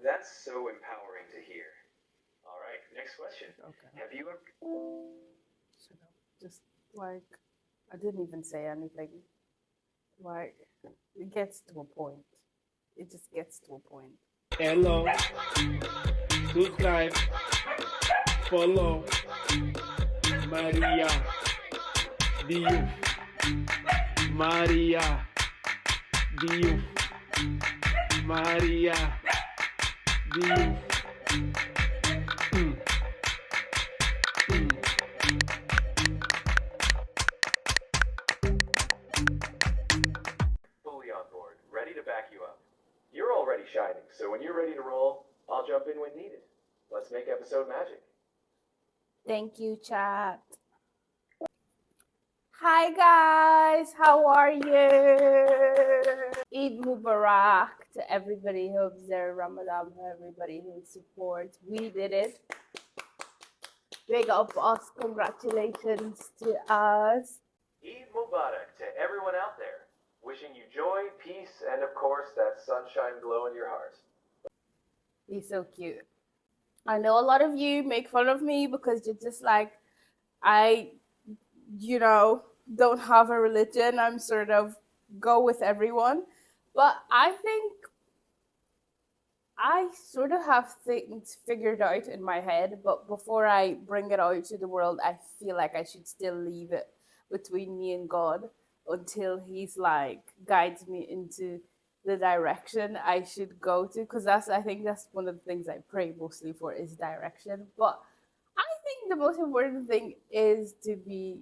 That's so empowering to hear. All right, next question. Okay. Have you ever Shut up. Just like I didn't even say anything. Like it gets to a point. It just gets to a point. Hello, subscribe, follow, Maria, Diouf, Maria, Diouf, Maria, Diouf. Mm, mm. fully on board, ready to back you up? You're already shining, so when you're ready to roll, I'll jump in when needed. Let's make episode magic. Thank you, chat. Hi guys, how are you? Eid Mubarak to everybody who observed Ramadan, to everybody who supports. We did it. Big up us, congratulations to us. Eid Mubarak to everyone out there. Wishing you joy, peace, and of course that sunshine glow in your heart. He's so cute. I know a lot of you make fun of me because you're just like, I, don't have a religion. I'm sort of go with everyone. But I think I sort of have things figured out in my head, but before I bring it out to the world, I feel like I should still leave it between me and God until He's like guides me into the direction I should go to. Because I think that's one of the things I pray mostly for is direction. But I think the most important thing is to be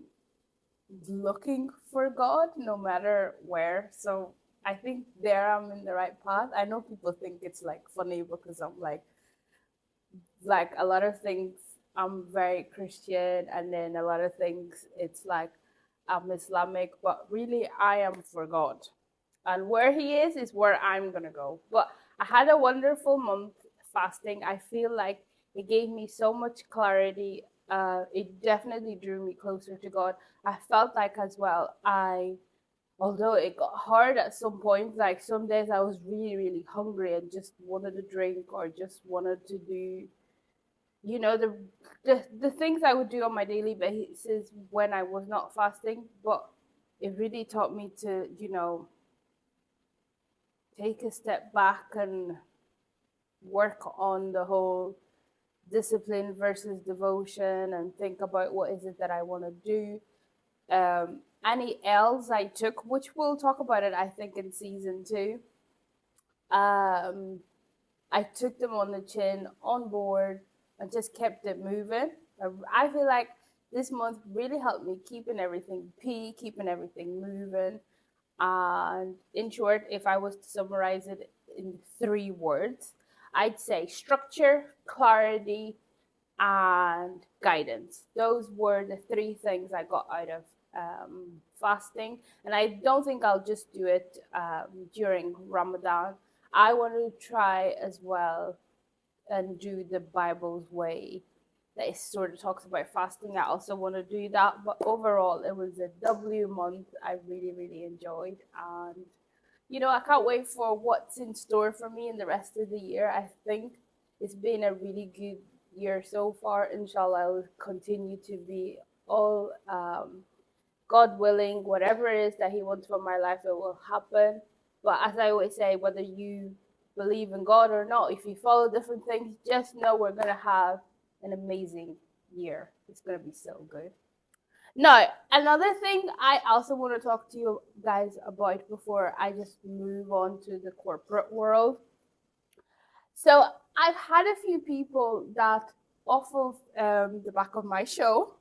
looking for God no matter where. So I think there I'm in the right path. I know people think it's like funny because I'm like a lot of things I'm very Christian and then a lot of things it's like I'm Islamic, but really I am for God. And where he is where I'm gonna go. But I had a wonderful month fasting. I feel like it gave me so much clarity. It definitely drew me closer to God. I felt like as well although it got hard at some point, like some days I was really, really hungry and just wanted to drink or just wanted to do, the things I would do on my daily basis when I was not fasting. But it really taught me to, take a step back and work on the whole discipline versus devotion and think about what is it that I want to do. Any L's I took, which we'll talk about it, I think, in season two. Um, I took them on the chin, on board, and just kept it moving. I feel like this month really helped me keeping everything keeping everything moving. And in short, if I was to summarize it in 3 words, I'd say structure, clarity, and guidance. Those were the 3 things I got out of fasting. And I don't think I'll just do it during Ramadan. I want to try as well and do the Bible's way that it sort of talks about fasting. I also want to do that. But overall, it was a W month I really, really enjoyed. And, I can't wait for what's in store for me in the rest of the year. I think it's been a really good year so far. Inshallah, I will continue to be all God willing, whatever it is that He wants for my life, it will happen. But as I always say, whether you believe in God or not, if you follow different things, just know we're going to have an amazing year. It's going to be so good. Now, another thing I also want to talk to you guys about before I just move on to the corporate world. So, I've had a few people that off of the back of my show,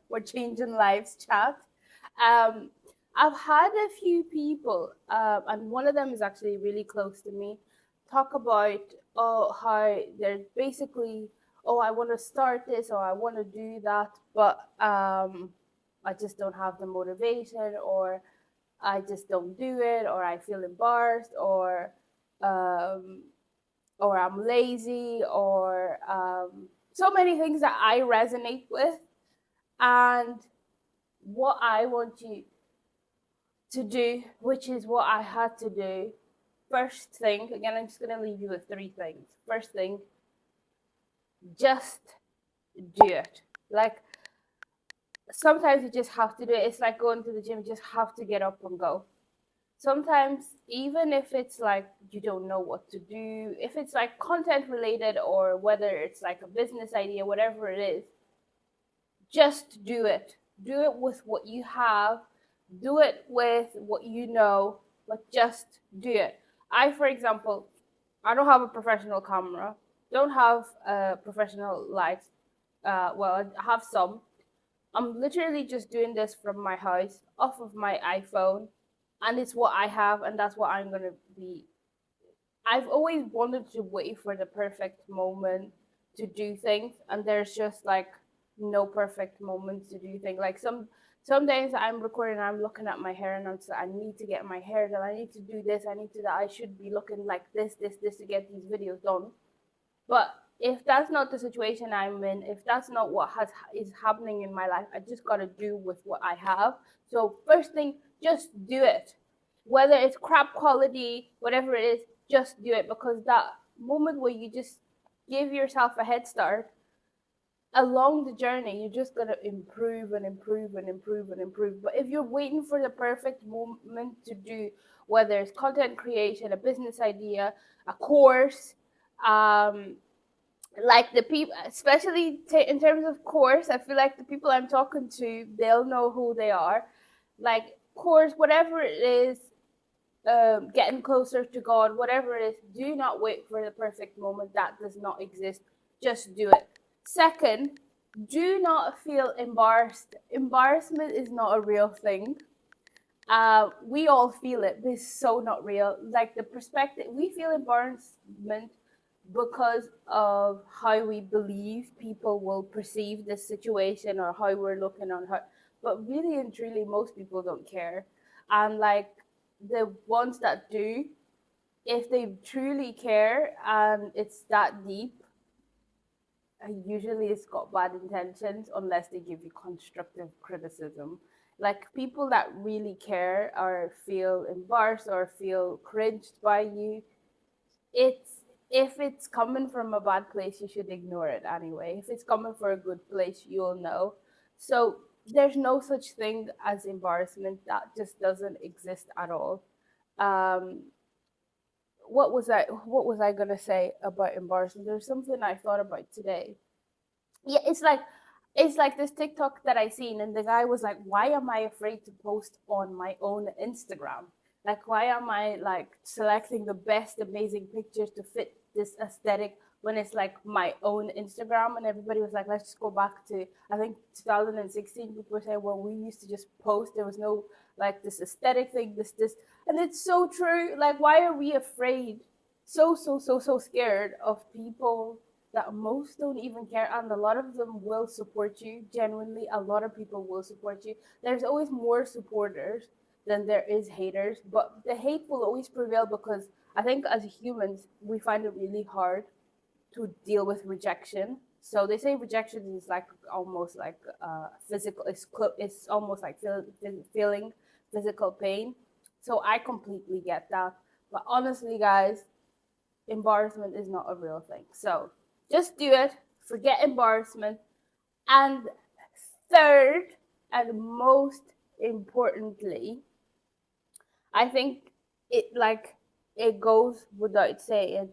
we're changing lives chat. Um, I've had a few people, and one of them is actually really close to me, talk about how they're basically, I want to start this or I want to do that, but I just don't have the motivation, or I just don't do it, or I feel embarrassed, um, or I'm lazy, or so many things that I resonate with. And what I want you to do, which is what I had to do, first thing, again, I'm just going to leave you with 3 things. First thing, just do it. Like, sometimes you just have to do it. It's like going to the gym, you just have to get up and go. Sometimes, even if it's like you don't know what to do, if it's like content related or whether it's like a business idea, whatever it is, just do it. Do it with what you have, do it with what you know, but just do it. For example, I don't have a professional camera, don't have professional lights. Well, I have some. I'm literally just doing this from my house, off of my iPhone, and it's what I have, and that's what I'm gonna be. I've always wanted to wait for the perfect moment to do things, and there's just like no perfect moment to do things. Like some days I'm recording, I'm looking at my hair, and I'm just, I need to get my hair done. I need to do this. I need to that. I should be looking like this to get these videos done. But if that's not the situation I'm in, if that's not what is happening in my life, I just gotta do with what I have. So first thing, just do it. Whether it's crap quality, whatever it is, just do it, because that moment where you just give yourself a head start along the journey, you're just gonna improve and improve and improve and improve. But if you're waiting for the perfect moment to do, whether it's content creation, a business idea, a course, like the people, especially in terms of course, I feel like the people I'm talking to, they'll know who they are. Like course, whatever it is, getting closer to God, whatever it is, do not wait for the perfect moment. That does not exist. Just do it. Second, do not feel embarrassed. Embarrassment is not a real thing. We all feel it, but it's so not real. Like the perspective, we feel embarrassment because of how we believe people will perceive this situation or how we're looking on her. But really and truly, most people don't care. And like the ones that do, if they truly care and it's that deep, usually it's got bad intentions unless they give you constructive criticism. Like people that really care or feel embarrassed or feel cringed by you, it's if it's coming from a bad place, you should ignore it anyway. If it's coming from a good place, you'll know. So there's no such thing as embarrassment. That just doesn't exist at all. Um, what was I gonna say about embarrassment? There's something I thought about today. Yeah, it's like this TikTok that I seen, and the guy was like, "Why am I afraid to post on my own Instagram? Like, why am I like selecting the best amazing pictures to fit this aesthetic when it's like my own Instagram?" And everybody was like, "Let's just go back to, I think, 2016." People were saying, "Well, we used to just post. There was no like this aesthetic thing, this," and it's so true. Like, why are we afraid? So scared of people that most don't even care, and a lot of them will support you. Genuinely, a lot of people will support you. There's always more supporters than there is haters, but the hate will always prevail because I think as humans we find it really hard to deal with rejection. So they say rejection is like almost like physical. It's almost like feeling physical pain. So I completely get that. But honestly, guys, embarrassment is not a real thing. So just do it. Forget embarrassment. And third, and most importantly, I think it goes without saying,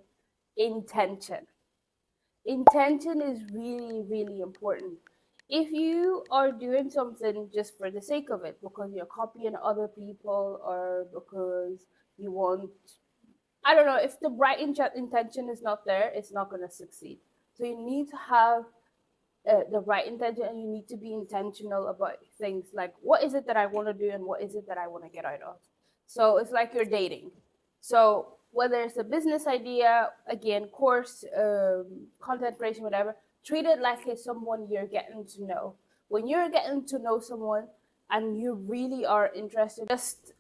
intention. Intention is really, really important. If you are doing something just for the sake of it, because you're copying other people or because you want, I don't know, if the right intention is not there, it's not going to succeed. So you need to have the right intention, and you need to be intentional about things like, what is it that I want to do and what is it that I want to get out of. So it's like you're dating. So whether it's a business idea, again, course, content creation, whatever, treat it like it's someone you're getting to know. When you're getting to know someone and you really are interested, just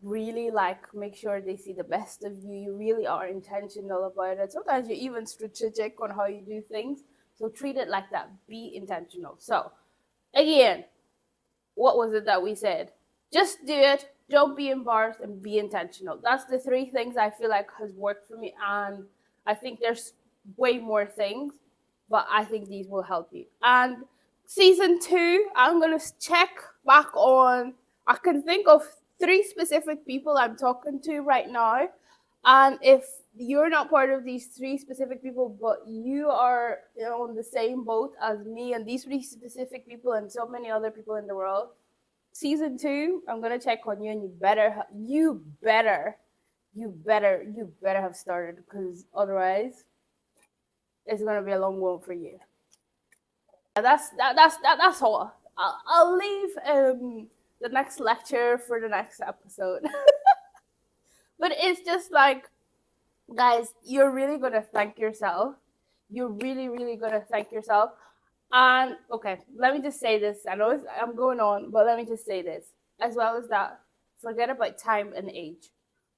really like make sure they see the best of you. You really are intentional about it. Sometimes you're even strategic on how you do things. So treat it like that. Be intentional. So again, what was it that we said? Just do it. don't be embarrassed, and be intentional. That's the three things I feel like has worked for me, and I think there's way more things, but I think these will help you. And season 2, I'm gonna check back on. I can think of 3 specific people I'm talking to right now, and if you're not part of these 3 specific people, but you are, on the same boat as me and these 3 specific people and so many other people in the world, season 2, I'm gonna check on you, and you better have started, because otherwise it's gonna be a long one for you. That's all. I'll leave the next lecture for the next episode. But it's just like, guys, you're really gonna thank yourself. You're really gonna thank yourself. And okay, let me just say this. I know I'm going on, but let me just say this. As well as that, forget about time and age.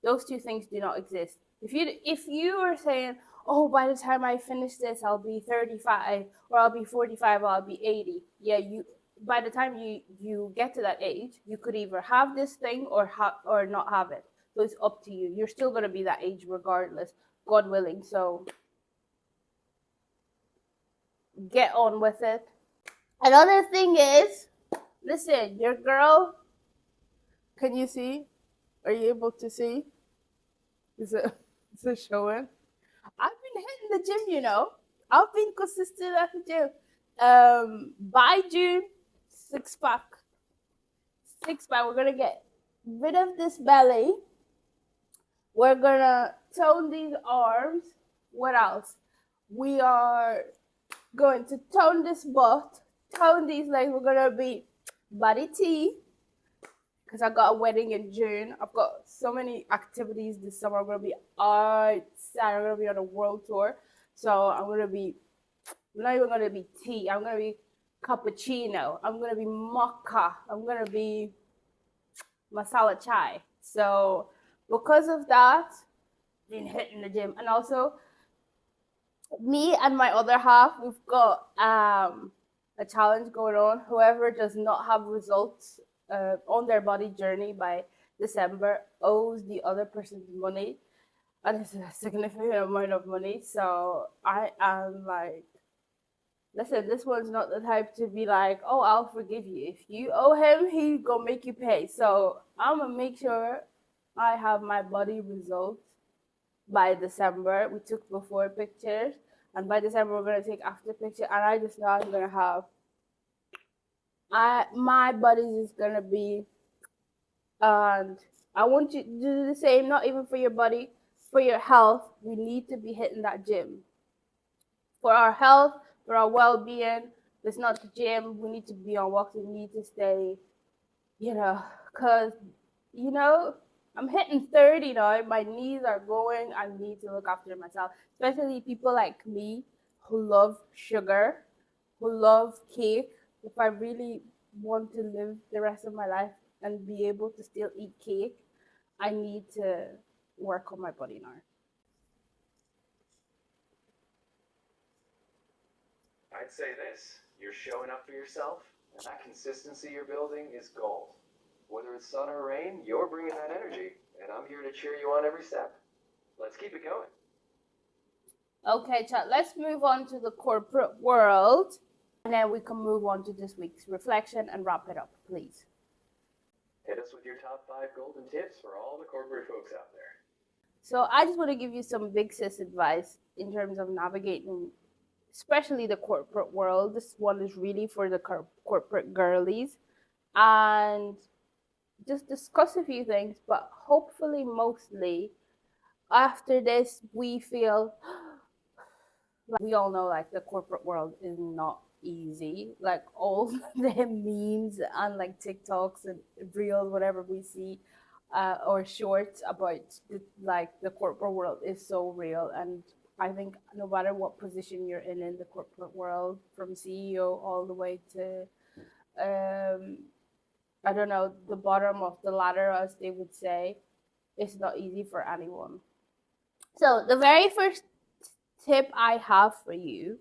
Those 2 things do not exist. If you are saying, oh, by the time I finish this, I'll be 35, or I'll be 45, or I'll be 80. Yeah, by the time you get to that age, you could either have this thing or not have it. So it's up to you. You're still gonna be that age regardless, God willing. So get on with it. Another thing is, listen, your girl, can you see? Are you able to see? Is it showing? I've been hitting the gym, I've been consistent at the gym. By June, 6-pack. We're gonna get rid of this belly. We're gonna tone these arms. What else? We are going to tone this butt, tone these legs. We're gonna be body tea, because I got a wedding in June. I've got so many activities this summer. I'm gonna be outside. I'm gonna be on a world tour, so I'm not even gonna be tea. I'm gonna be cappuccino. I'm gonna be mocha. I'm gonna be masala chai. So because of that, been hitting the gym. And also, me and my other half, we've got a challenge going on. Whoever does not have results on their body journey by December owes the other person money, and it's a significant amount of money. So I am like, listen, this one's not the type to be like, oh, I'll forgive you. If you owe him, he gonna make you pay. So I'm gonna make sure I have my body results by December. We took before pictures, and by December we're gonna take after picture. And I just know I'm gonna have, my body is gonna be, and I want you to do the same. Not even for your body, for your health. We need to be hitting that gym for our health, for our well-being. It's not the gym. We need to be on walks. We need to stay, because I'm hitting 30 now. My knees are going. I need to look after myself, especially people like me who love sugar, who love cake. If I really want to live the rest of my life and be able to still eat cake, I need to work on my body now. I'd say this: you're showing up for yourself, and that consistency you're building is gold. Whether it's sun or rain, you're bringing that energy, and I'm here to cheer you on every step. Let's keep it going. Okay, chat, let's move on to the corporate world, and then we can move on to this week's reflection and wrap it up, please. Hit us with your top 5 golden tips for all the corporate folks out there. So I just want to give you some big sis advice in terms of navigating, especially the corporate world. This one is really for the corporate girlies, and just discuss a few things, but hopefully mostly after this we feel like, we all know, like, the corporate world is not easy. Like, all the memes and like TikToks and reels, whatever we see, or shorts about the corporate world is so real. And I think no matter what position you're in the corporate world, from CEO all the way to I don't know, the bottom of the ladder, as they would say, it's not easy for anyone. So the very first tip I have for you,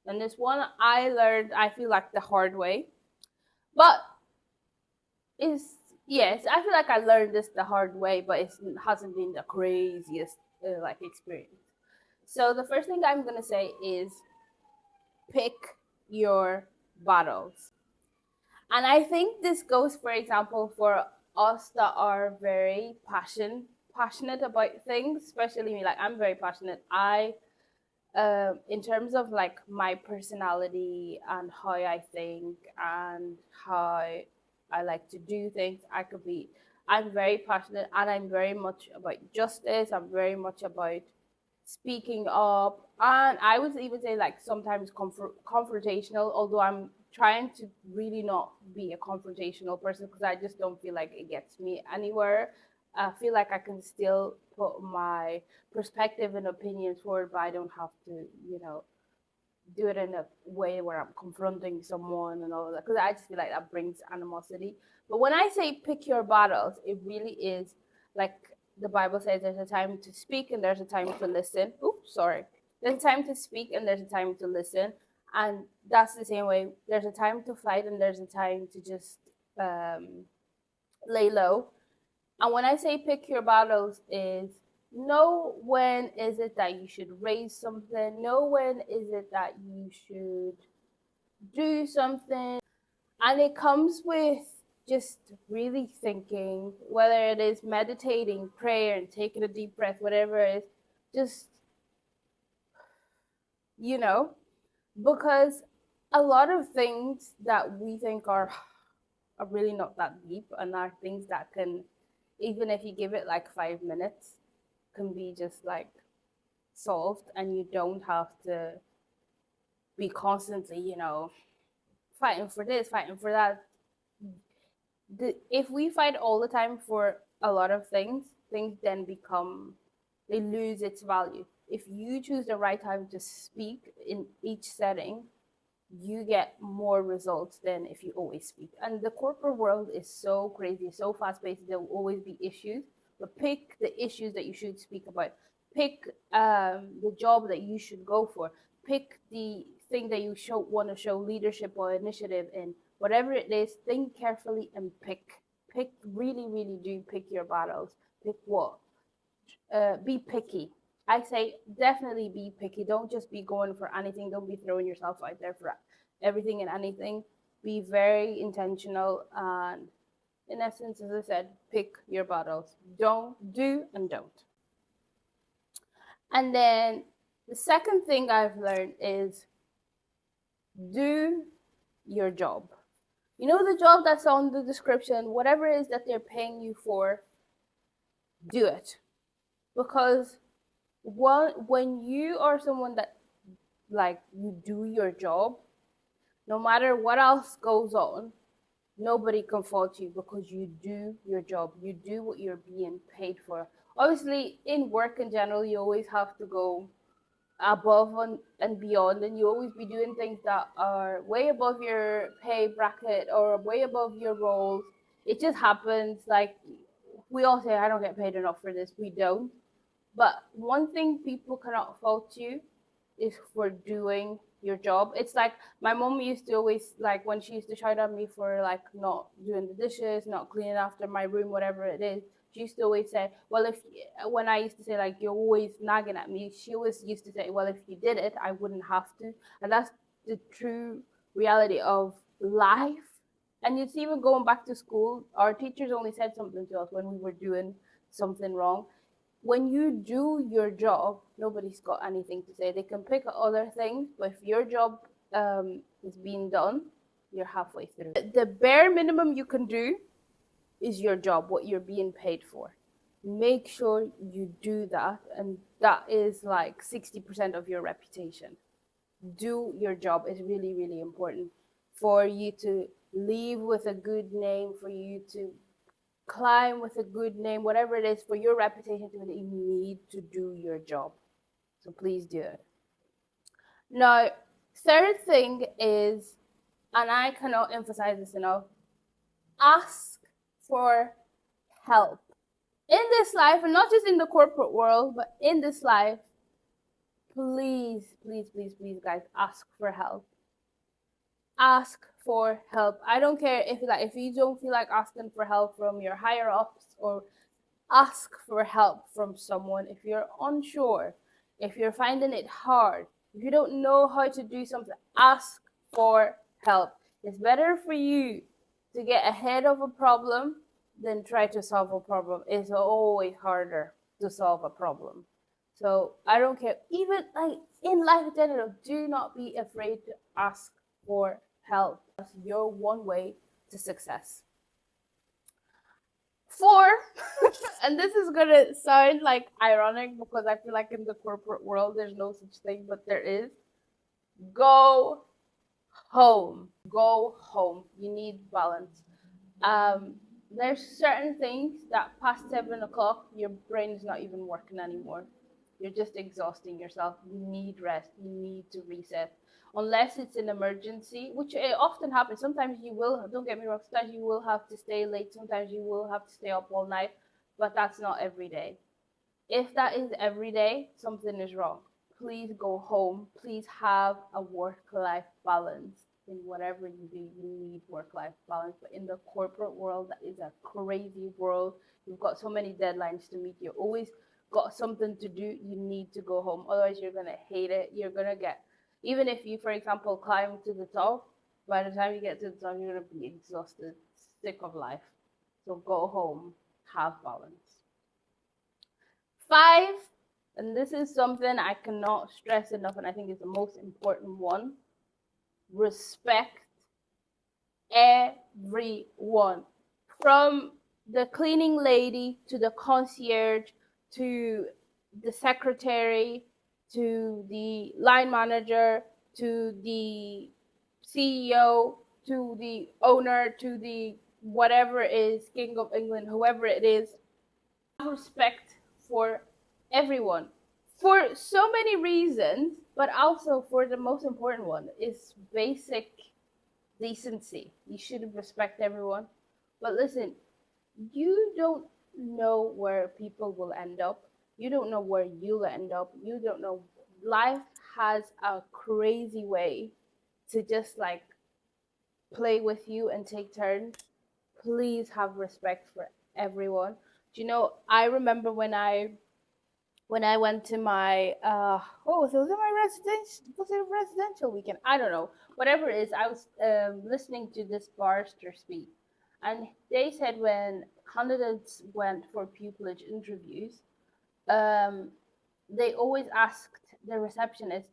and this one I learned, I feel like, the hard way, but is Yes, I feel like I learned this the hard way, but it hasn't been the craziest like experience. So the first thing I'm gonna say is pick your battles. And I think this goes, for example, for us that are very passionate about things, especially me. Like I'm very passionate. In terms of like my personality and how I think and how I like to do things, I'm very passionate and I'm very much about justice. I'm very much about speaking up, and I would even say like sometimes confrontational, although I'm trying to really not be a confrontational person because I just don't feel like it gets me anywhere. I feel like I can still put my perspective and opinions forward, but I don't have to, do it in a way where I'm confronting someone and all of that, because I just feel like that brings animosity. But when I say pick your battles, it really is like the Bible says there's a time to speak and there's a time to listen. Oops, sorry. There's a time to speak and there's a time to listen. And that's the same way. There's a time to fight and there's a time to just lay low. And when I say pick your battles, is know when is it that you should raise something, know when is it that you should do something. And it comes with just really thinking, whether it is meditating, prayer, and taking a deep breath, whatever it is, just, you know, because a lot of things that we think are really not that deep and are things that can, even if you give it like 5 minutes, can be just like solved, and you don't have to be constantly, fighting for this, fighting for that. If we fight all the time for a lot of things then they lose its value. If you choose the right time to speak in each setting, you get more results than if you always speak. And the corporate world is so crazy, so fast paced. There will always be issues, but pick the issues that you should speak about. Pick the job that you should go for. Pick the thing that you want to show leadership or initiative in. Whatever it is, think carefully and pick. Pick, really, really do pick your battles. Pick what? Be picky. I say definitely be picky. Don't just be going for anything. Don't be throwing yourself out there for everything and anything. Be very intentional and, in essence, as I said, pick your battles. Do and don't. And then the second thing I've learned is do your job. You know, the job that's on the description, whatever it is that they're paying you for, do it. Because when you are someone that, like, you do your job, no matter what else goes on, nobody can fault you because you do your job. You do what you're being paid for. Obviously, in work in general, you always have to go above and beyond, and you always be doing things that are way above your pay bracket or way above your roles. It just happens. Like, we all say, I don't get paid enough for this. We don't. But one thing people cannot fault you is for doing your job. It's like my mom used to always, like, when she used to shout at me for like not doing the dishes, not cleaning after my room, whatever it is. She used to always say, well, when I used to say like you're always nagging at me, she always used to say, well, if you did it, I wouldn't have to. And that's the true reality of life. And it's even going back to school, our teachers only said something to us when we were doing something wrong. When you do your job, nobody's got anything to say. They can pick other things, but if your job is being done, you're halfway through. The bare minimum you can do is your job, what you're being paid for. Make sure you do that, and that is like 60% of your reputation. Do your job is really, really important for you to leave with a good name, for you to climb with a good name, whatever it is, for your reputation to you need to do your job. So please do it. Now, third thing is, and I cannot emphasize this enough, ask for help. In this life, and not just in the corporate world, but in this life, please, please, please, please, guys, ask for help. ask for help. I don't care if you don't feel like asking for help from your higher ups, or ask for help from someone. If you're unsure, if you're finding it hard, if you don't know how to do something, ask for help. It's better for you to get ahead of a problem than try to solve a problem. It's always harder to solve a problem. So I don't care. Even like in life in general, do not be afraid to ask for help. That's your one way to success. Four, and this is gonna sound like ironic because I feel like in the corporate world there's no such thing, but there is. Go home. Go home. You need balance. There's certain things that past 7 o'clock your brain is not even working anymore. You're just exhausting yourself. You need rest. You need to reset. Unless it's an emergency, which it often happens. Sometimes you will, don't get me wrong, sometimes you will have to stay late. Sometimes you will have to stay up all night, but that's not every day. If that is every day, something is wrong. Please go home. Please have a work-life balance. In whatever you do, you need work-life balance. But in the corporate world, that is a crazy world. You've got so many deadlines to meet. You always got something to do. You need to go home. Otherwise, you're gonna hate it. You're gonna get, even if you, for example, climb to the top, by the time you get to the top, you're gonna be exhausted, sick of life. So go home, have balance. 5, and this is something I cannot stress enough, and I think is the most important one: respect everyone. From the cleaning lady to the concierge to the secretary to the line manager to the CEO to the owner to the whatever it is, King of England, whoever it is. Have respect for everyone for so many reasons, but also for the most important one is basic decency. You should respect everyone. But listen, you don't know where people will end up. You don't know where you'll end up. You don't know. Life has a crazy way to just like play with you and take turns. Please have respect for everyone. Do you know, I remember when I went to my was it my residential weekend? I don't know. Whatever it is, I was listening to this barrister speak, and they said when candidates went for pupillage interviews, they always asked the receptionist,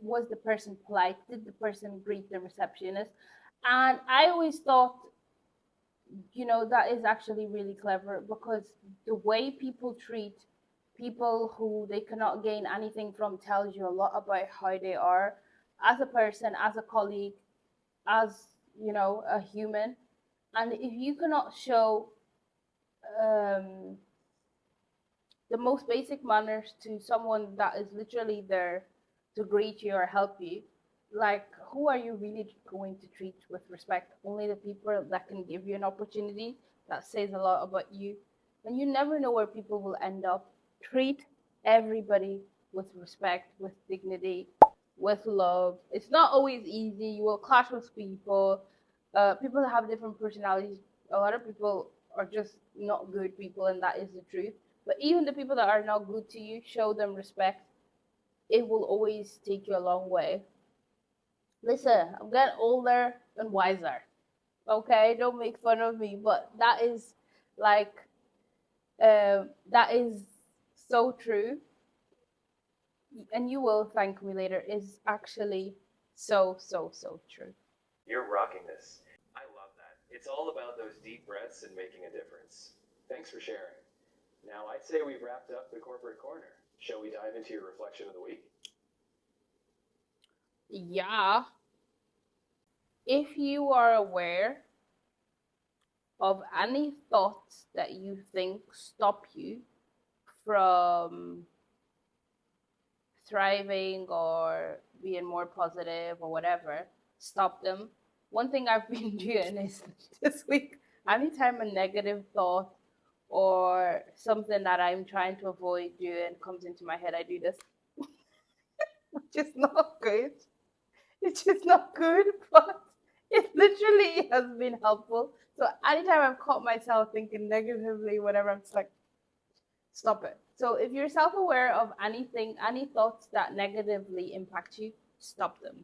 was the person polite? Did the person greet the receptionist? And I always thought, that is actually really clever, because the way people treat people who they cannot gain anything from tells you a lot about how they are as a person, as a colleague, as a human. And if you cannot show um, the most basic manners to someone that is literally there to greet you or help you, like, who are you really going to treat with respect? Only the people that can give you an opportunity. That says a lot about you. And you never know where people will end up. Treat everybody with respect, with dignity, with love. It's not always easy. You will clash with people. People have different personalities. A lot of people are just not good people, and that is the truth. But even the people that are not good to you, show them respect. It will always take you a long way. Listen, I'm getting older and wiser. Okay, don't make fun of me, but that is like, that is so true, and you will thank me later. Is actually so true. You're rocking this. I love that. It's all about those deep breaths and making a difference. Thanks for sharing. Now, I'd say we've wrapped up the corporate corner. Shall we dive into your reflection of the week? Yeah. If you are aware of any thoughts that you think stop you from thriving or being more positive or whatever, stop them. One thing I've been doing is this week, anytime a negative thought or something that I'm trying to avoid doing comes into my head, I do this, which is not good. It's just not good, but literally has been helpful. So anytime I've caught myself thinking negatively, whatever, I'm just like, stop it. So if you're self-aware of anything, any thoughts that negatively impact you, stop them.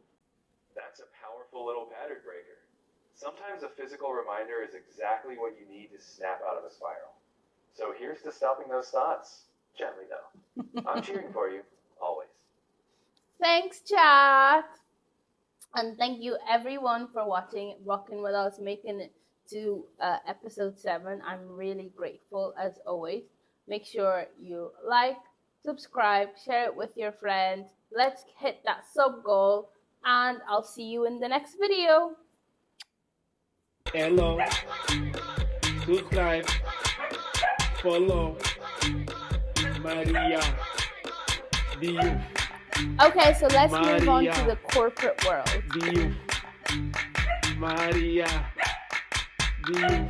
That's a powerful little pattern breaker. Sometimes a physical reminder is exactly what you need to snap out of a spiral. So here's to stopping those thoughts. Gently, though. I'm cheering for you, always. Thanks, chat. And thank you everyone for watching, rocking with us, making it to episode 7. I'm really grateful as always. Make sure you like, subscribe, share it with your friends. Let's hit that sub goal, and I'll see you in the next video. Hello. Subscribe. Follow. Maria. Diouf. Okay, so let's move on to Maria. the corporate world. Diouf. Maria. Diouf.